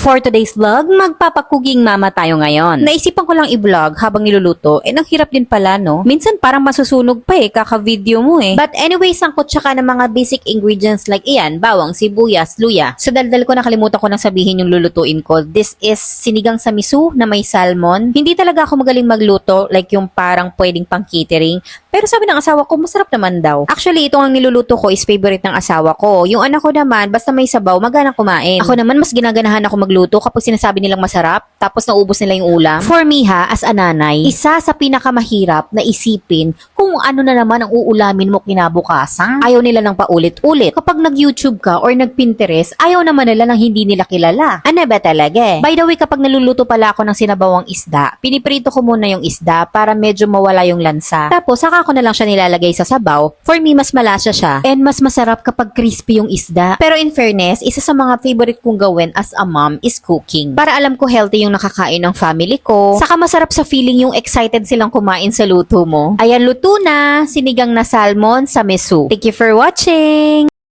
For today's vlog, magpapakuging mama tayo ngayon. Naisipan ko lang i-vlog habang niluluto, ang hirap din pala no? Minsan parang masusunog pa kaka-video mo But anyway, sangkot siya ka ng mga basic ingredients like iyan, bawang, sibuyas, luya. Sa daldal ko nakalimutan ko nang sabihin yung lulutuin ko. This is sinigang sa miso na may salmon. Hindi talaga ako magaling magluto, like yung parang pwedeng pang catering. Pero sabi ng asawa ko, masarap naman daw. Actually, itong ang niluluto ko is favorite ng asawa ko. Yung anak ko naman, basta may sabaw, maganang kumain. Ako naman, mas ginaganahan ako magluto kapag sinasabi nilang masarap, tapos naubos nila yung ulam. For me as a nanay, isa sa pinakamahirap na isipin kung ano na naman ang uulamin mo kinabukasan. Ayaw nila ng paulit-ulit. Kapag nag-YouTube ka or nag-Pinterest, ayaw naman nila ng hindi nila kilala. Ano ba talaga? By the way, kapag naluluto pala ako ng sinabawang isda, piniprito ko muna yung isda para medyo mawala yung lansa. Tapos, saka ko na lang siya nilalagay sa sabaw. For me, mas malasa siya. And mas masarap kapag crispy yung isda. Pero in fairness, isa sa mga favorite kong gawin as a mom is cooking. Para alam ko healthy yung nakakain ng family ko. Saka masarap sa feeling yung excited silang kumain sa luto mo. Ayan, luto na! Sinigang na salmon sa miso. Thank you for watching!